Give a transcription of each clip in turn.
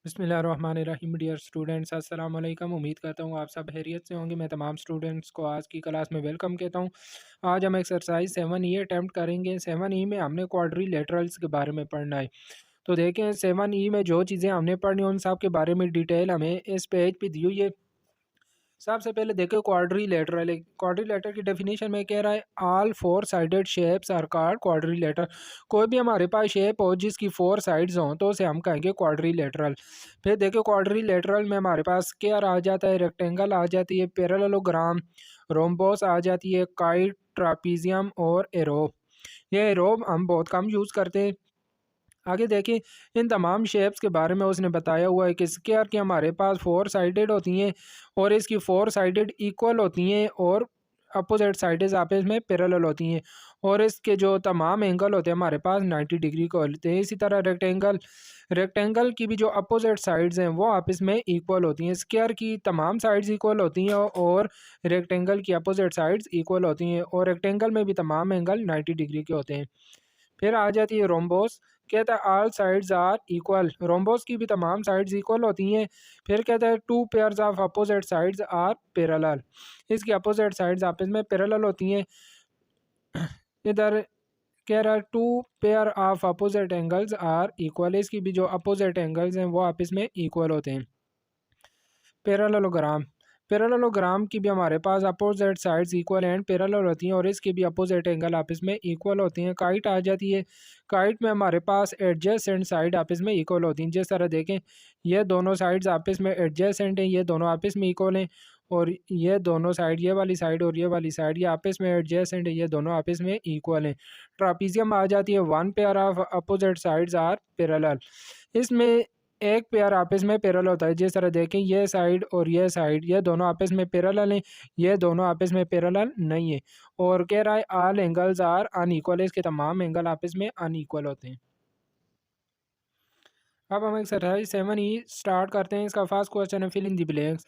बिस्मिल्लाहिर्रहमानिर्रहीम dear students अस्सलाम वालेकुम। उम्मीद करता हूँ आप सब खैरियत से होंगे। मैं तमाम स्टूडेंट्स को आज की क्लास में वेलकम कहता हूँ। आज हम एक्सरसाइज 7E अटैम्प्ट करेंगे। 7E में हमने क्वाड्रिलेटरल्स के बारे में पढ़ना है। तो देखें 7E में जो चीज़ें हमने पढ़नी उन सब के बारे में डिटेल हमें इस पेज पे दी हुई है। सबसे पहले देखो क्वाड्रिलेटरल है। क्वाड्रिलेटर की डेफिनेशन में कह रहा है all four sided shapes are called quadrilateral. कोई भी हमारे पास शेप हो जिसकी फोर साइड्स हों तो उसे हम कहेंगे क्वाड्रिलेटरल। फिर देखो क्वाड्रिलेटरल में हमारे पास स्क्वायर आ जाता है, रेक्टेंगल आ जाती है, पैरेललोग्राम, रोम्बोस आ जाती है, काइट, ट्रापीजियम और एरोब। ये एरोब हम बहुत कम यूज़ करते हैं। आगे देखिए इन तमाम शेप्स के बारे में उसने बताया हुआ है कि स्क्वायर की हमारे पास फोर साइडेड होती हैं और इसकी फोर साइडेड इक्वल होती हैं और अपोजिट साइडेज आपस में पैरेलल होती हैं और इसके जो तमाम एंगल होते हैं हमारे पास 90 डिग्री के होते हैं। इसी तरह रेक्टेंगल रेक्टेंगल की भी जो अपोजिट साइड्स हैं वो आपस में इक्वल होती हैं। स्क्वायर की तमाम साइड्स इक्वल होती हैं और रेक्टेंगल की अपोजिट साइड्स इक्वल होती हैं और रेक्टेंगल में भी तमाम एंगल 90 डिग्री के होते हैं। फिर आ जाती है रोम्बोस। कहता है all sides are equal. Rhombus की भी तमाम साइड्स इक्वल होती हैं। फिर कहता है two pairs of opposite sides are parallel. इसकी अपोजिट साइड्स आपस में पैरेलल होती हैं। इधर कह रहा है two pair of opposite angles are equal. इसकी भी जो अपोजिट एंगल्स हैं वो आपस में इक्वल होते हैं। पैरेललोग्राम पैरेललोग्राम की भी हमारे पास opposite sides equal and parallel होती हैं और इसके भी अपोजिट एंगल आपस में इक्वल होती हैं। काइट आ जाती है। काइट में हमारे पास एडजेसेंट साइड आपस में इक्वल होती हैं। जिस तरह देखें ये दोनों साइड्स आपस में एडजेसेंट हैं, ये दोनों आपस में इक्वल हैं और ये दोनों साइड, ये वाली साइड और ये वाली साइड, ये आपस में एडजेसेंट है, ये दोनों आपस में इक्वल हैं। ट्रापीजियम आ जाती है। One pair of opposite sides are parallel. इसमें एक पेयर आपस में पैरेलल होता है। जिस तरह देखें ये साइड और ये साइड, ये दोनों आपस में पैरेलल हैं, ये दोनों आपस में पैरेलल नहीं है। और कह रहा है ऑल एंगल्स आर अनइक्वल। इसके तमाम एंगल आपस में अनइक्वल होते हैं। अब हम एक्सरसाइज 7E स्टार्ट करते हैं। इसका फर्स्ट क्वेश्चन है fill in the blanks.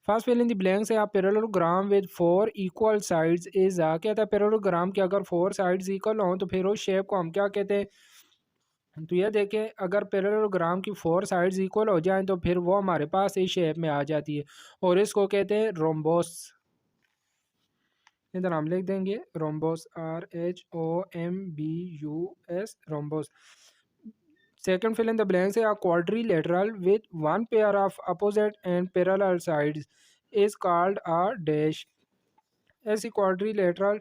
First fill in the blanks है parallelogram with four equal sides is a. कहता है पैरेललोग्राम के अगर फोर साइड्स इक्वल हों तो फिर उस शेप को हम क्या कहते हैं। तो ये देखें अगर पैरेललोग्राम की फोर साइड्स इक्वल हो जाएं तो फिर वो हमारे पास इस शेप में आ जाती है और इसको कहते हैं रोम्बोस। इधर हम लिख देंगे rhombus, RHOMBUS, rhombus. Second fill in the blanks है quadrilateral with one pair of opposite and parallel sides is called a dash. ऐसी क्वाड्रिलेटरल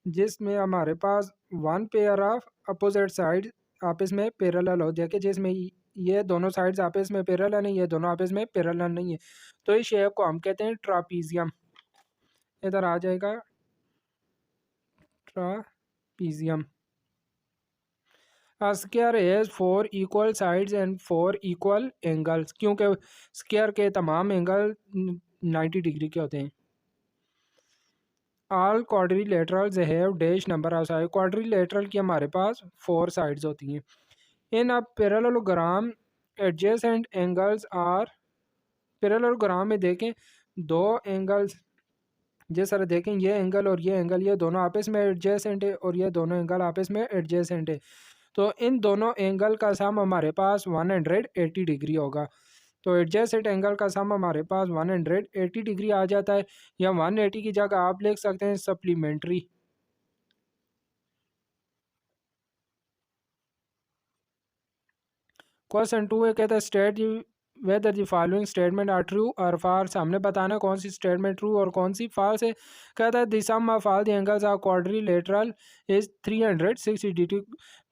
जिसमें हमारे पास one pair of opposite side आपस में पैरेलल हो जाए, जिसमें ये दोनों साइड्स आपस में पैरेलल नहीं, ये दोनों आपस में पैरेलल नहीं है, तो इस शेप को हम कहते हैं ट्रापीजियम। इधर आ जाएगा trapezium. Square has four equal sides and four equal angles, क्योंकि स्क्वायर के तमाम एंगल 90 डिग्री के होते हैं। All quadrilaterals have dash number of side. Quadrilateral की हमारे पास फोर साइड्स होती हैं। In a parallelogram adjacent angles are. Parallelogram में देखें दो एंगल्स, जिस तरह देखें ये एंगल और ये एंगल, ये दोनों आपस में एडजेसेंट है और ये दोनों एंगल आपस में एडजेसेंट है। तो इन दोनों एंगल का सम हमारे पास 180 डिग्री होगा। तो एडजेसेंट एंगल का सम हमारे पास 180 डिग्री आ जाता है, या 180 की जगह आप लिख सकते हैं सप्लीमेंट्री। क्वेश्चन 2 है, कहता है state whether the following statement are true और फॉल्स। हमने बताना कौन सी स्टेटमेंट ट्रू और कौन सी फॉल्स है। कहता है the sum of all the angles of quadrilateral is 360 degree.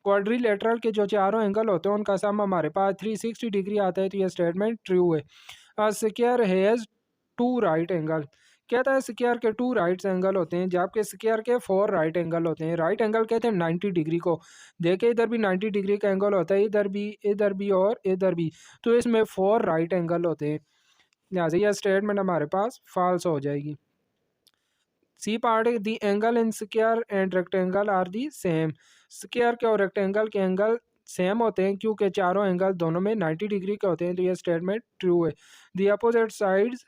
Quadrilateral के जो चारों एंगल होते हैं उनका सम हमारे पास 360 डिग्री आता है, तो यह स्टेटमेंट ट्रू है। A square has two right angle. कहता है स्क्वायर के टू राइट एंगल होते हैं जबकि स्क्वायर के फोर राइट एंगल होते हैं। राइट एंगल कहते हैं 90 डिग्री को। देखिए इधर भी 90 डिग्री का एंगल होता है, इधर भी और इधर भी, तो इसमें फोर राइट एंगल होते हैं। लिहाजा यह स्टेटमेंट हमारे पास फॉल्स हो जाएगी। सी पार्ट है the angle in square and rectangle are the same. Square के और रेक्टेंगल के एंगल सेम होते हैं क्योंकि चारों एंगल दोनों में 90 डिग्री के होते हैं, तो यह स्टेटमेंट ट्रू है। The opposite sides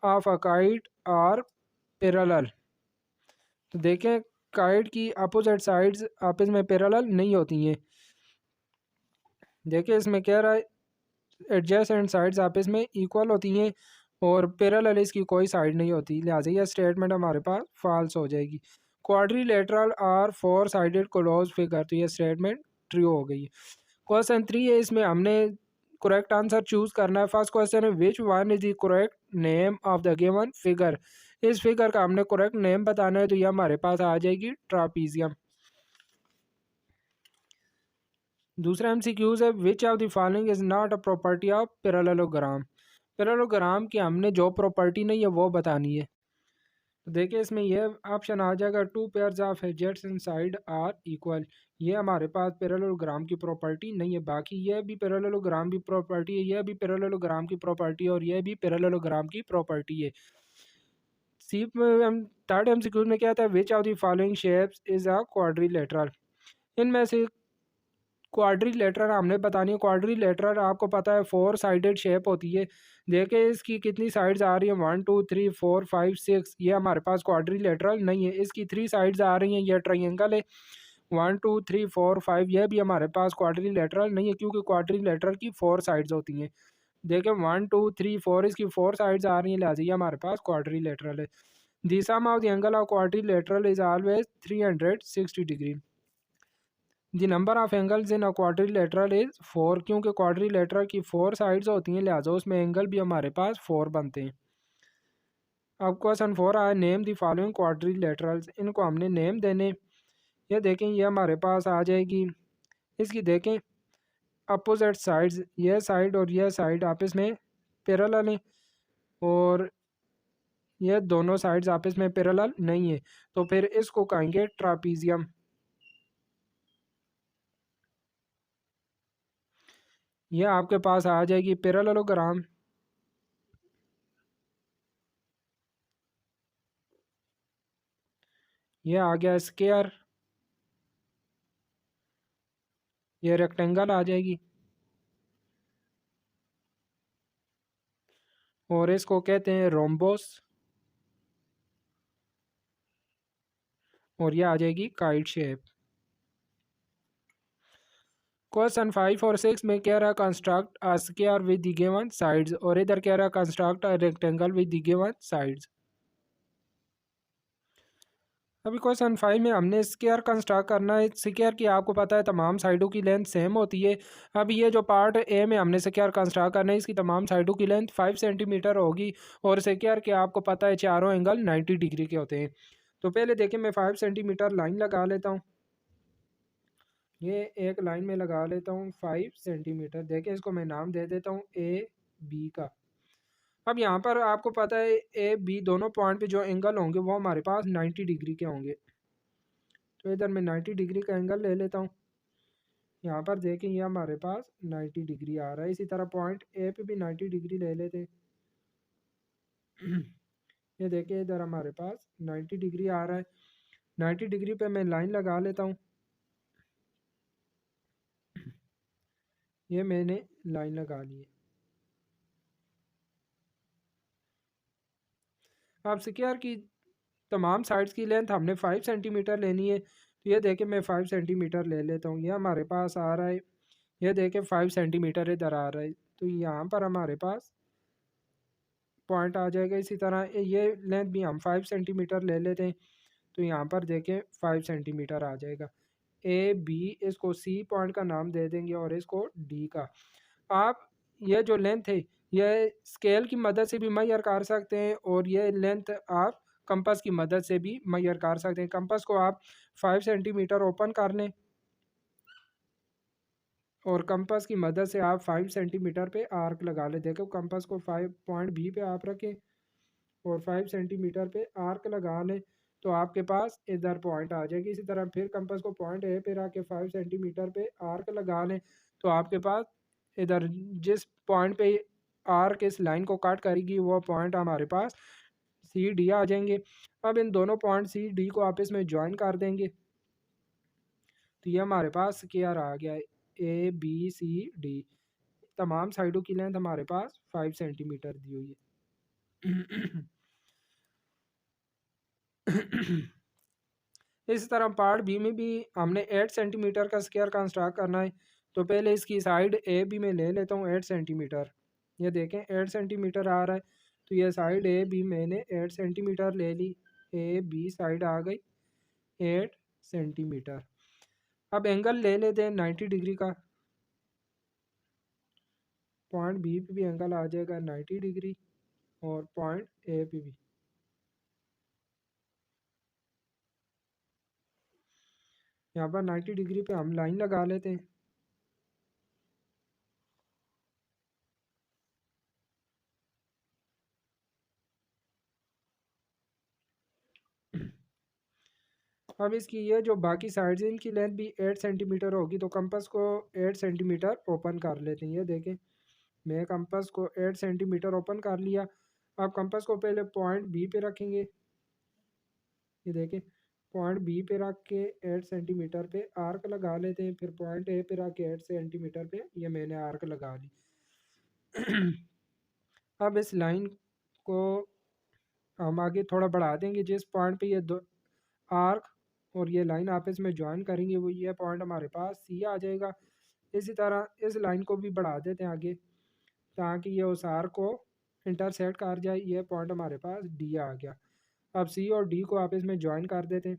of a kite are parallel. तो देखें काइट की अपोजिट साइड्स आपस में पैरेलल नहीं होती हैं। देखिए इसमें कह रहा है एडजेसेंट साइड्स आपस में इक्वल होती हैं और पैरेलल इसकी कोई साइड नहीं होती, लिहाजा यह स्टेटमेंट हमारे पास फॉल्स हो जाएगी। Quadrilateral are four sided close figure, तो ये स्टेटमेंट ट्रू हो गई है। क्वेश्चन 3 है, इसमें हमने करेक्ट आंसर चूज करना है। फर्स्ट क्वेश्चन है which one is the correct name of the given figure. इस फिगर का हमने करेक्ट नेम बताना है, तो ये हमारे पास आ जाएगी ट्रापीजियम। दूसरा एमसीक्यूज है which of the following is not a property of parallelogram. Parallelogram की हमने जो प्रॉपर्टी नहीं है वो बतानी है। तो देखिए इसमें यह ऑप्शन आ जाएगा टू पेयर्स ऑफ एजेट्स इन साइड आर इक्वल। ये हमारे पास पैरेललोग्राम की प्रॉपर्टी नहीं है। बाकी यह भी पैरेललोग्राम की प्रॉपर्टी है, यह भी पैरेललोग्राम की प्रॉपर्टी है और यह भी पैरेललोग्राम की प्रॉपर्टी है। सी में हम थर्ड एमसीक्यू में क्या था, which of the following shapes is a quadrilateral. इनमें से क्वाड्रिलेटरल हमने बतानी है। क्वाड्रिलेटरल आपको पता है फोर साइडेड शेप होती है। देखिए इसकी कितनी साइड्स आ रही है, 1 2 3 4 5 6। ये हमारे पास क्वाड्रिलेटरल नहीं है। इसकी 3 साइड्स आ रही हैं, ये ट्रायंगल है। 1 2 3 4 5, यह भी हमारे पास क्वाड्रिलेटरल नहीं है क्योंकि क्वाड्रिलेटरल की 4 साइड्स होती हैं। देखिए 1 2 3 4 इसकी 4 साइड्स आ रही हैं, लिहाजा ये हमारे पास क्वाड्रिलेटरल है। The sum of the angle of quadrilateral is always 360 degree. The number of angles in a quadrilateral is 4, क्योंकि क्वाड्रिलेटरल की 4 साइड्स होती हैं, लिहाजा उसमें एंगल भी हमारे पास 4 बनते हैं। अब क्वेश्चन 4 आया नेम द फॉलोइंग क्वाड्रिलेटरल्स। इनको हमने नेम देने। ये देखें ये हमारे पास आ जाएगी। इसकी देखें अपोजिट साइड्स, यह साइड और यह साइड आपस में पैरेलल हैं और यह दोनों साइड्स आपस में पैरेलल नहीं है, तो फिर इसको कहेंगे ट्रापीजियम। यह आपके पास आ जाएगी पैरेललोग्राम। यह आ गया स्क्वायर, यह रेक्टेंगल आ जाएगी और इसको कहते हैं रोम्बोस और यह आ जाएगी काइट शेप। क्वेश्चन 5 और 6 में कह रहा है construct a square with the given sides और इधर कह रहा है construct a rectangle with the given sides. अभी क्वेश्चन 5 में हमने स्क्वायर कंस्ट्रक्ट करना है। स्क्वायर की आपको पता है तमाम साइडों की लेंथ सेम होती है। अब ये जो पार्ट ए में हमने स्क्वायर कंस्ट्रक्ट करना है, इसकी तमाम साइडों की लेंथ 5 सेंटीमीटर होगी और स्क्वायर के आपको पता है चारों एंगल 90 डिग्री के होते हैं। तो पहले देखिए मैं 5 सेंटीमीटर लाइन लगा लेता हूँ। ये एक लाइन में लगा लेता हूँ 5 सेंटीमीटर। देखिए इसको मैं नाम दे देता हूँ ए बी का। अब यहाँ पर आपको पता है ए बी दोनों पॉइंट पे जो एंगल होंगे वो हमारे पास 90 डिग्री के होंगे। तो इधर मैं 90 डिग्री का एंगल ले लेता हूँ। यहाँ पर देखें ये हमारे पास 90 डिग्री आ रहा है। इसी तरह पॉइंट ए पे भी 90 डिग्री ले लेते हैं। ये देखिए इधर हमारे पास 90 डिग्री आ रहा है। 90 डिग्री पे मैं लाइन लगा लेता हूँ। ये मैंने लाइन लगा ली है। अब स्क्वायर की तमाम साइड्स की लेंथ हमने 5 सेंटीमीटर लेनी है। तो ये देखें मैं 5 सेंटीमीटर ले लेता हूँ। ये हमारे पास आ रहा है, ये देखें 5 सेंटीमीटर इधर आ रहा है। तो यहाँ पर हमारे पास पॉइंट आ जाएगा। इसी तरह ये लेंथ भी हम 5 सेंटीमीटर ले लेते हैं। तो यहाँ पर देखें 5 सेंटीमीटर आ जाएगा। ए बी इसको सी पॉइंट का नाम दे देंगे और इसको डी का। आप ये जो लेंथ है ये स्केल की मदद से भी मेजर कर सकते हैं और ये लेंथ आप कंपास की मदद से भी मेजर कर सकते हैं। कंपास को आप 5 सेंटीमीटर ओपन कर लें और कंपास की मदद से आप 5 सेंटीमीटर पे आर्क लगा लें। देखो कंपास को 5 पॉइंट बी पे आप रखें और 5 सेंटीमीटर पे आर्क लगा लें तो आपके पास इधर पॉइंट आ जाएगी। इसी तरह फिर कंपास को पॉइंट ए पे रख के 5 सेंटीमीटर पे आर्क लगा लें तो आपके पास इधर जिस पॉइंट पे आर्क इस लाइन को काट करेगी वो पॉइंट हमारे पास सी डी आ जाएंगे। अब इन दोनों पॉइंट सी डी को आपस में ज्वाइन कर देंगे तो ये हमारे पास स्क्वायर आ गया है ए बी सी डी। तमाम साइडों की लेंथ हमारे पास 5 सेंटीमीटर दी हुई है। इस तरह पार्ट बी में भी हमने 8 सेंटीमीटर का स्क्वायर कंस्ट्रक्ट करना है। तो पहले इसकी साइड ए बी में ले लेता हूँ 8 सेंटीमीटर। ये देखें 8 सेंटीमीटर आ रहा है, तो ये साइड ए बी मैंने 8 सेंटीमीटर ले ली। ए बी साइड आ गई 8 सेंटीमीटर। अब एंगल ले लेते हैं 90 डिग्री का। पॉइंट बी पे भी एंगल आ जाएगा 90 डिग्री और पॉइंट ए पे भी। यहाँ पर 90 डिग्री पे हम लाइन लगा लेते हैं। अब इसकी ये जो बाकी साइड्स हैं इनकी लेंथ भी 8 सेंटीमीटर होगी, तो कंपास को 8 सेंटीमीटर ओपन कर लेते हैं। ये देखें मैं कंपास को 8 सेंटीमीटर ओपन कर लिया। अब कंपास को पहले पॉइंट बी पे रखेंगे। ये देखें पॉइंट बी पे रख के 8 सेंटीमीटर पे आर्क लगा लेते हैं। फिर पॉइंट ए पे रख के 8 सेंटीमीटर पे ये मैंने आर्क लगा ली। अब इस लाइन को हम आगे थोड़ा बढ़ा देंगे। जिस पॉइंट पे ये दो आर्क और ये लाइन आपस में ज्वाइन करेंगे वो ये पॉइंट हमारे पास सी आ जाएगा। इसी तरह इस लाइन को भी बढ़ा देते हैं आगे, ताकि ये उस आर्क को इंटरसेक्ट कर जाए। ये पॉइंट हमारे पास डी आ गया। अब सी और डी को आपस में ज्वाइन कर देते हैं।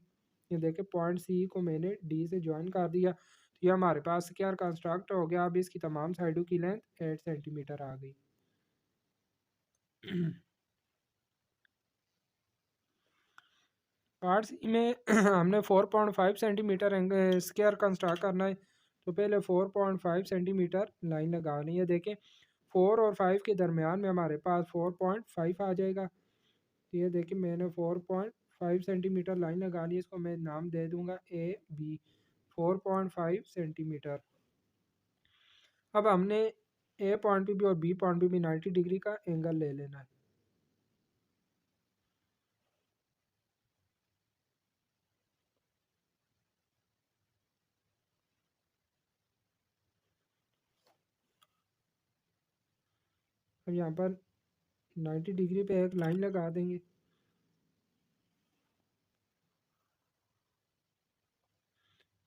ये देखें पॉइंट सी को मैंने डी से ज्वाइन कर दिया, तो ये हमारे पास स्क्वायर कंस्ट्रक्ट हो गया। अब इसकी तमाम साइडों की लेंथ 8 सेंटीमीटर आ गई। पार्ट सी में हमने 4.5 सेंटीमीटर स्क्वायर कंस्ट्रक्ट करना है, तो पहले 4.5 सेंटीमीटर लाइन लगा लें। ये देखें 4 और 5 के दरमियान में हमारे पास 4.5 आ जाएगा। तो ये देखिए मैंने 4.5 सेंटीमीटर लाइन लगा ली। इसको मैं नाम दे दूंगा ए बी 4.5 सेंटीमीटर। अब हमने ए पॉइंट पे भी और बी पॉइंट पे भी 90 डिग्री का एंगल ले लेना है। अब यहाँ पर 90 डिग्री पे एक लाइन लगा देंगे।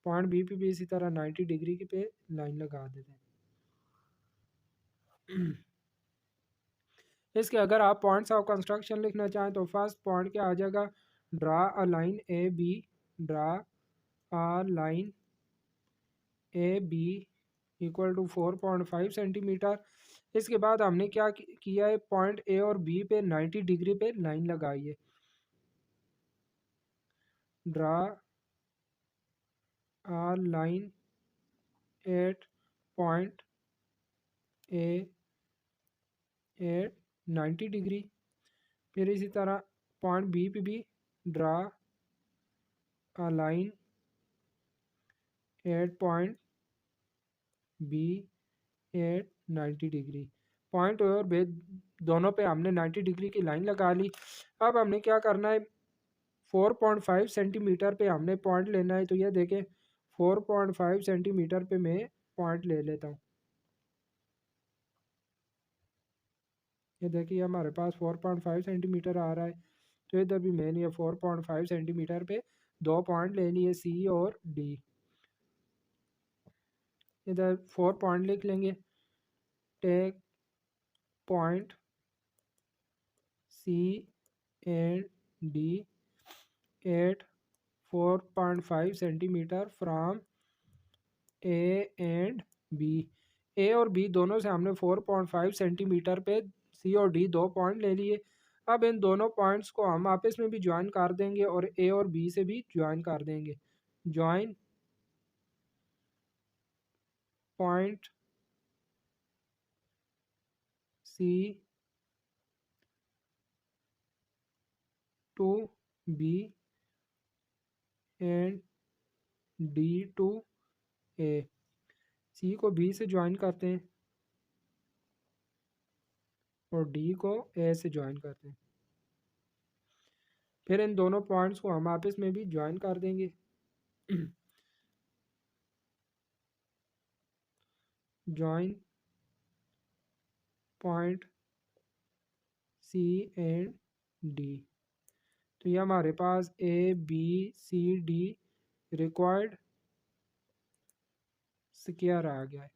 पॉइंट बी पे भी इसी तरह 90 डिग्री की पे लाइन लगा देते हैं। इसके अगर आप पॉइंट्स ऑफ कंस्ट्रक्शन लिखना चाहें तो फर्स्ट पॉइंट क्या आ जाएगा, draw a line A B, draw a line A B equal to 4.5 centimetre. इसके बाद हमने क्या किया है, पॉइंट ए और बी पे 90 डिग्री पे लाइन लगाई है। Draw a line at point A at 90 degree. फिर इसी तरह पॉइंट बी पे भी draw a line at point B at 90 degree. Point और बे दोनों पे हमने 90 डिग्री की लाइन लगा ली। अब हमने क्या करना है, 4.5 सेंटीमीटर पे हमने पॉइंट लेना है। तो ये देखें 4.5 सेंटीमीटर पे मैं पॉइंट ले लेता हूँ। ये देखिए हमारे पास 4.5 सेंटीमीटर आ रहा है। तो इधर भी मैंने ये 4.5 सेंटीमीटर पे दो पॉइंट ले लिए सी और डी। इधर 4 पॉइंट लिख लेंगे। Take point C and D at 4.5 centimetre from A and B. A और बी दोनों से हमने 4.5 सेंटीमीटर पे सी और डी दो पॉइंट ले लिए। अब इन दोनों पॉइंट्स को हम आपस में भी ज्वाइन कर देंगे और ए और बी से भी ज्वाइन कर देंगे। Join point C to B and D to A. C को बी से ज्वाइन करते हैं और डी को ए से ज्वाइन करते हैं। फिर इन दोनों पॉइंट्स को हम आपस में भी ज्वाइन कर देंगे। Join point C and D. तो ये हमारे पास A B C D required square आ गया है,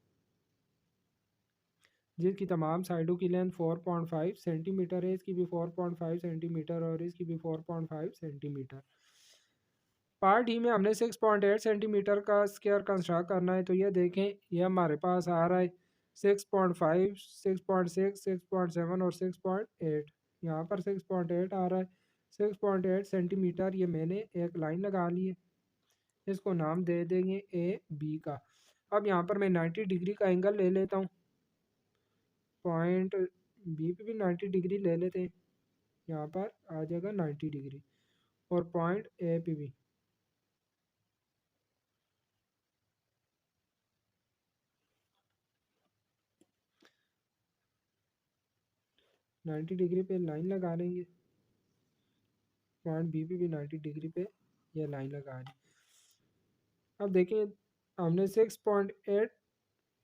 जिसकी तमाम साइडों की लेंथ 4.5 सेंटीमीटर है। इसकी भी 4.5 सेंटीमीटर और इसकी भी 4.5 सेंटीमीटर। पार्ट ही में हमने 6.8 सेंटीमीटर का स्क्वायर कंस्ट्रक्ट करना है। तो ये देखें, ये हमारे पास आ रहा है 6.5, 6.6, 6.7 और 6.8। यहाँ पर 6.8 आ रहा है। 6.8 सेंटीमीटर ये मैंने एक लाइन लगा ली है, इसको नाम दे देंगे ए बी का। अब यहाँ पर मैं 90 डिग्री का एंगल ले लेता हूँ। पॉइंट बी पे भी 90 डिग्री ले लेते हैं, यहाँ पर आ जाएगा 90 डिग्री। और पॉइंट ए पे भी 90 डिग्री पे लाइन लगा लेंगे। पॉइंट बी पे भी 90 डिग्री पे ये लाइन लगा दी। अब देखिए, हमने 6.8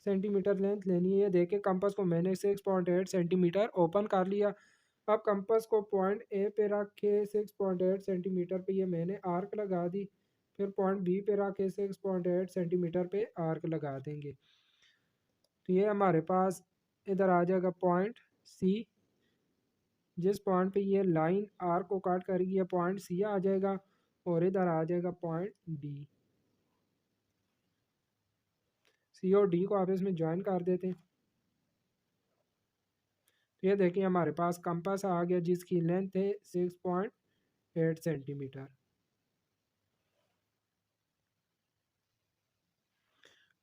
सेंटीमीटर लेंथ लेनी है। ये देखिए, कंपास को मैंने 6.8 सेंटीमीटर ओपन कर लिया। अब कंपास को पॉइंट ए पे रख के 6.8 सेंटीमीटर पे ये मैंने आर्क लगा दी। फिर पॉइंट बी पे रख के 6.8 सेंटीमीटर पे आर्क लगा देंगे। तो ये हमारे पास इधर आ जाएगा पॉइंट सी। जिस पॉइंट पे ये लाइन आर को काट करेगी ये पॉइंट सी आ जाएगा, और इधर आ जाएगा पॉइंट डी। सी और डी को आपस में ज्वाइन कर देते हैं। तो ये देखिए, हमारे पास कंपास आ गया जिसकी लेंथ है 6.8 सेंटीमीटर।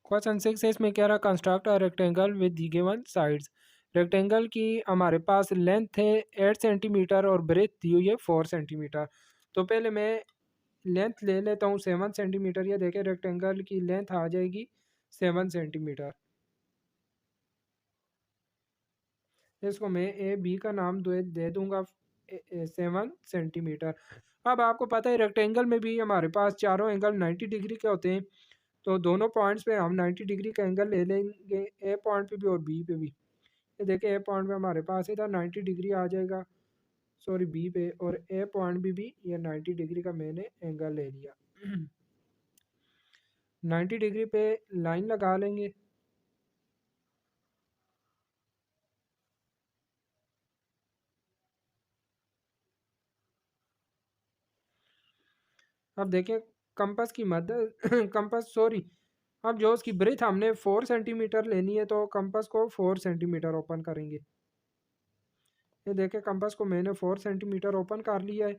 क्वेश्चन 6 है, इसमें कह रहा construct a rectangle with the given sides. Rectangle की हमारे पास लेंथ है 8 सेंटीमीटर और ब्रेथ दी हुई है 4 सेंटीमीटर। तो पहले मैं लेंथ ले लेता हूँ 7 सेंटीमीटर। ये देखिए, रेक्टेंगल की लेंथ आ जाएगी 7 सेंटीमीटर। इसको मैं ए बी का नाम दे दूंगा 7 सेंटीमीटर। अब आपको पता है रेक्टेंगल में भी हमारे पास चारों एंगल 90 डिग्री के होते हैं। तो दोनों पॉइंट्स पे हम 90 डिग्री का एंगल ले लेंगे, ए पॉइंट पे भी और बी पे भी। ये देखिए, ए पॉइंट पे हमारे पास इधर 90 डिग्री आ जाएगा, सॉरी बी पे, और ए पॉइंट भी ये 90 डिग्री का मैंने एंगल ले लिया। 90 डिग्री पे लाइन लगा लेंगे। अब देखिए, कंपास की मदद कंपास सॉरी अब जो उसकी ब्रेथ हमने 4 सेंटीमीटर लेनी है, तो कंपास को 4 सेंटीमीटर ओपन करेंगे। ये देखिए, कंपास को मैंने 4 सेंटीमीटर ओपन कर लिया है।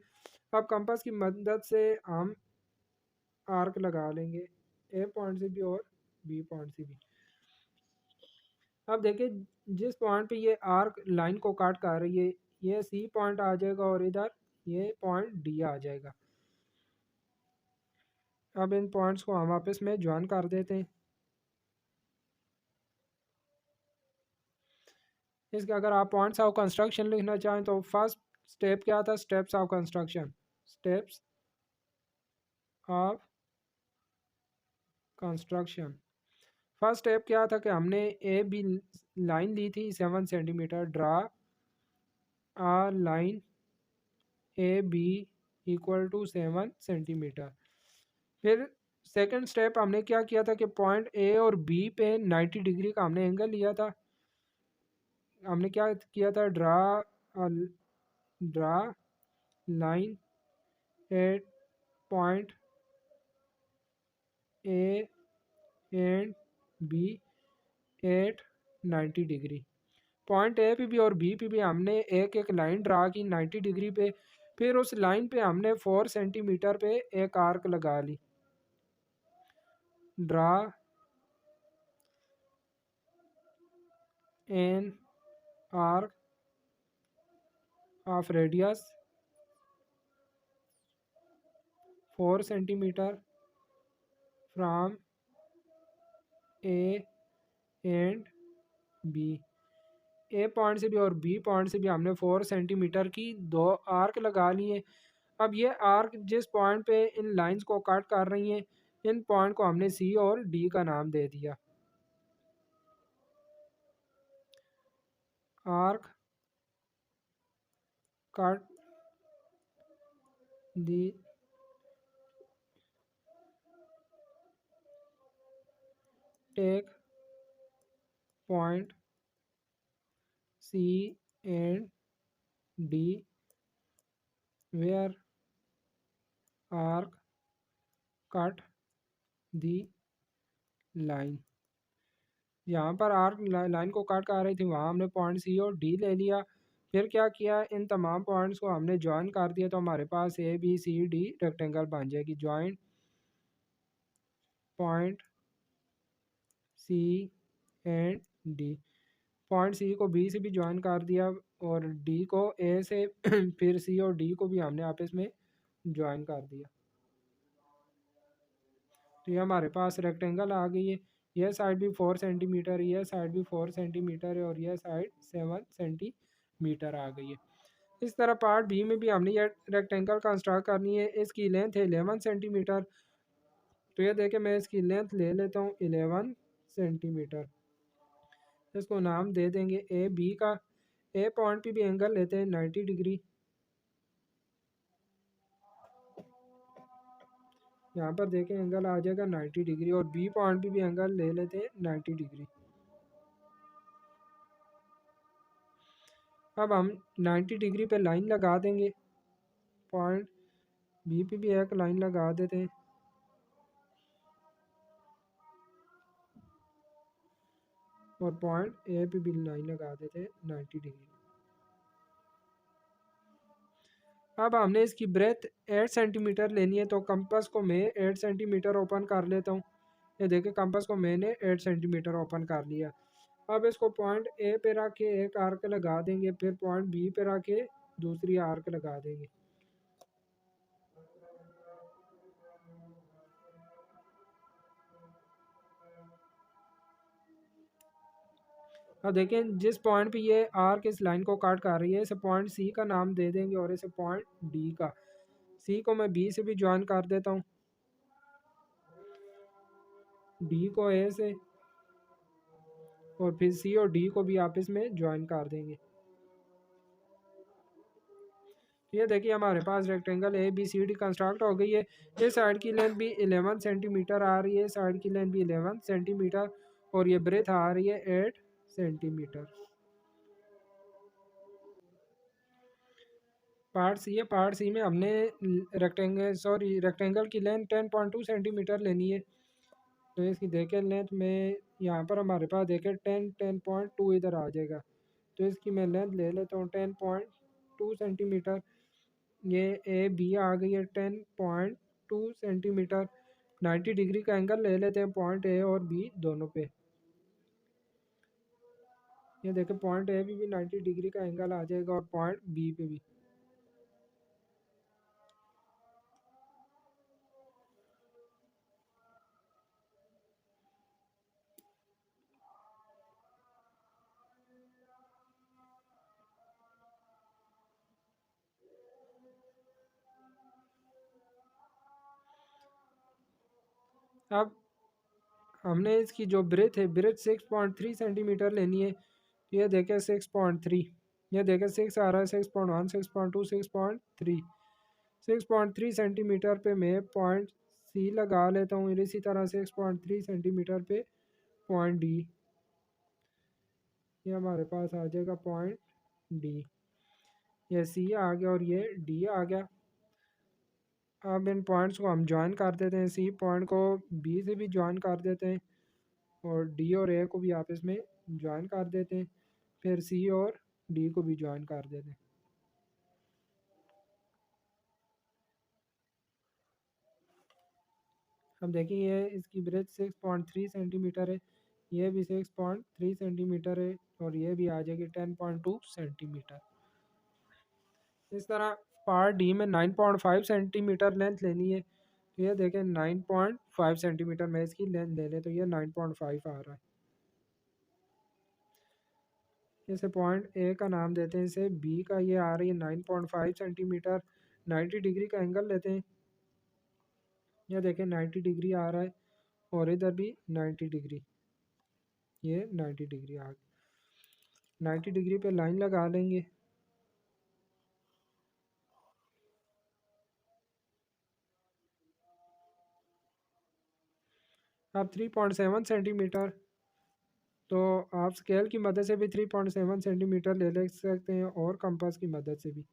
अब कंपास की मदद से हम आर्क लगा लेंगे, ए पॉइंट से भी और बी पॉइंट से भी। अब देखिए, जिस पॉइंट पे ये आर्क लाइन को काट कर रही है, ये सी पॉइंट आ जाएगा और इधर ये पॉइंट डी आ जाएगा। अब इन पॉइंट्स को हम आपस में ज्वाइन कर देते हैं। इसके अगर आप पॉइंट्स ऑफ कंस्ट्रक्शन लिखना चाहें तो फर्स्ट स्टेप क्या था, steps of construction, steps of construction. First step क्या था कि हमने ए बी लाइन ली थी 7 centimetre. Draw a line A B equal to 7 centimetre. फिर सेकंड स्टेप हमने क्या किया था कि पॉइंट ए और बी पे 90 डिग्री का हमने एंगल लिया था। हमने क्या किया था, draw line at point A and B at 90 degree. Point A पे भी और बी पे भी हमने एक एक लाइन ड्रा की 90 डिग्री पे। फिर उस लाइन पे हमने 4 सेंटीमीटर पे एक आर्क लगा ली। Draw an arc of radius 4 centimetre from A and B. A point से भी और बी पॉइंट से भी हमने 4 सेंटीमीटर की दो आर्क लगा लिए। अब ये आर्क जिस पॉइंट पे इन लाइंस को कट कर रही हैं, इन पॉइंट को हमने सी और डी का नाम दे दिया। Arc cut the take point C and D where arc cut the line। यहाँ पर आर्क लाइन को काट कर आ रही थी, वहाँ हमने पॉइंट सी और डी ले लिया। फिर क्या किया, इन तमाम पॉइंट्स को हमने ज्वाइन कर दिया, तो हमारे पास A B C D rectangle बन जाएगी। Joint point C and D, point C को बी से भी ज्वाइन कर दिया और डी को ए से फिर सी और डी को भी हमने आपस में ज्वाइन कर दिया। तो ये हमारे पास रेक्टेंगल आ गई है। यह साइड भी 4 सेंटीमीटर, यह साइड भी 4 सेंटीमीटर है और यह साइड 7 सेंटीमीटर आ गई है। इस तरह पार्ट बी में भी हमने यह रेक्टेंगल कंस्ट्रक्ट करनी है। इसकी लेंथ है 11 सेंटीमीटर। तो ये देखें, मैं इसकी लेंथ ले लेता हूँ 11 सेंटीमीटर। इसको नाम दे देंगे ए बी का। ए पॉइंट पे भी एंगल लेते हैं 90 डिग्री। यहाँ पर देखें एंगल आ जाएगा 90 डिग्री और बी पॉइंट पे भी एंगल ले लेते हैं 90 डिग्री। अब हम 90 डिग्री पे लाइन लगा देंगे। पॉइंट बी पे भी एक लाइन लगा देते हैं और पॉइंट ए पे भी लाइन लगा देते हैं 90 डिग्री। अब हमने इसकी ब्रेथ 8 सेंटीमीटर लेनी है, तो कंपास को मैं 8 सेंटीमीटर ओपन कर लेता हूँ। ये देखिए, कंपास को मैंने 8 सेंटीमीटर ओपन कर लिया। अब इसको पॉइंट ए पे रख के एक आर्क लगा देंगे, फिर पॉइंट बी पे रख के दूसरी आर्क लगा देंगे। अब देखें, जिस पॉइंट पे ये आर्क इस लाइन को काट कर रही है, इसे पॉइंट सी का नाम दे देंगे और इसे पॉइंट डी का। सी को मैं बी से भी ज्वाइन कर देता हूँ, डी को ए से, और फिर सी और डी को भी आपस में ज्वाइन कर देंगे। ये देखिए, हमारे पास rectangle A B C D construct हो गई है। ये साइड की लेंथ भी 11 सेंटीमीटर आ रही है, साइड की लेंथ भी 11 सेंटीमीटर और ये ब्रेथ आ रही है 8 सेंटीमीटर। पार्ट सी है, पार्ट सी में हमने रेक्टेंगल की लेंथ 10.2 सेंटीमीटर लेनी है। तो इसकी देखें लेंथ में, यहाँ पर हमारे पास देखें 10.2 इधर आ जाएगा। तो इसकी मैं लेंथ ले लेता हूँ 10.2 सेंटीमीटर। ये ए बी आ गई है 10.2 सेंटीमीटर। 90 डिग्री का एंगल ले लेते हैं पॉइंट ए और बी दोनों पे। ये देखें, पॉइंट ए पे भी 90 डिग्री का एंगल आ जाएगा और पॉइंट बी पे भी। अब हमने इसकी जो ब्रेथ है, ब्रेथ 6.3 सेंटीमीटर लेनी है। ये देखें 6.3, ये देखें 6 आ रहा है, 6.1, 6.2, 6.3। 6.3 सेंटीमीटर पे मैं पॉइंट सी लगा लेता हूँ। इसी तरह 6.3 सेंटीमीटर पे पॉइंट डी। ये हमारे पास आ जाएगा पॉइंट डी। ये सी आ गया और ये डी आ गया। अब इन पॉइंट्स को हम ज्वाइन कर देते हैं। सी पॉइंट को बी से भी ज्वाइन कर देते हैं और डी और ए को भी आपस में ज्वाइन कर देते हैं। फिर सी और डी को भी ज्वाइन कर देते हैं। अब देखिए, ये इसकी ब्रेथ 6.3 सेंटीमीटर है, ये भी 6.3 सेंटीमीटर है और ये भी आ जाएगी 10.2 सेंटीमीटर। इस तरह पार्ट डी में 9.5 सेंटीमीटर लेंथ लेनी है। तो ये देखें 9.5 सेंटीमीटर में इसकी लेंथ ले लें, तो ये 9.5 आ रहा है। इसे पॉइंट ए का नाम देते हैं, इसे बी का ये आ रही है 9.5 सेंटीमीटर। 90 डिग्री का एंगल लेते हैं। यह देखें 90 डिग्री आ रहा है और इधर भी 90 डिग्री, ये 90 डिग्री आ गई। 90 डिग्री पे लाइन लगा लेंगे। अब 3.7 सेंटीमीटर, तो आप स्केल की मदद से भी 3.7 सेंटीमीटर ले सकते हैं और कंपास की मदद से भी।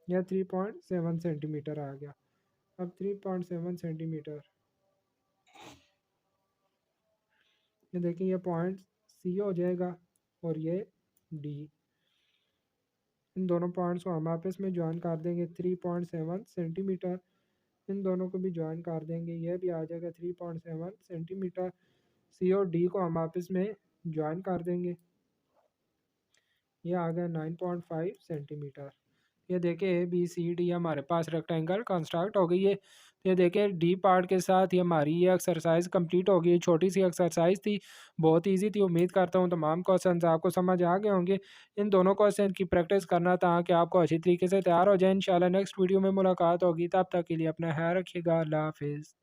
यह 3.7 सेंटीमीटर आ गया। अब 3.7 सेंटीमीटर, ये देखिए ये पॉइंट सी हो जाएगा और ये डी। इन दोनों पॉइंट्स को हम आपस में ज्वाइन कर देंगे 3.7 सेंटीमीटर। इन दोनों को भी ज्वाइन कर देंगे, यह भी आ जाएगा 3.7 सेंटीमीटर। सी और डी को हम आपस में ज्वाइन कर देंगे, ये आ गया 9.5 सेंटीमीटर। ये देखिए ए बी सी डी हमारे पास रेक्टेंगल कंस्ट्रक्ट हो गई है। ये देखिए डी पार्ट के साथ ही हमारी ये एक्सरसाइज कंप्लीट हो गई। छोटी सी एक्सरसाइज थी, बहुत इजी थी। उम्मीद करता हूँ तमाम क्वेश्चंस आपको समझ आ गए होंगे। इन दोनों क्वेश्चन की प्रैक्टिस करना ताकि आपको अच्छी तरीके से तैयार हो जाए। इंशाल्लाह नेक्स्ट वीडियो में मुलाकात होगी, तब तक के लिए अपना ख्याल रखिएगा। अल्लाह हाफिज़।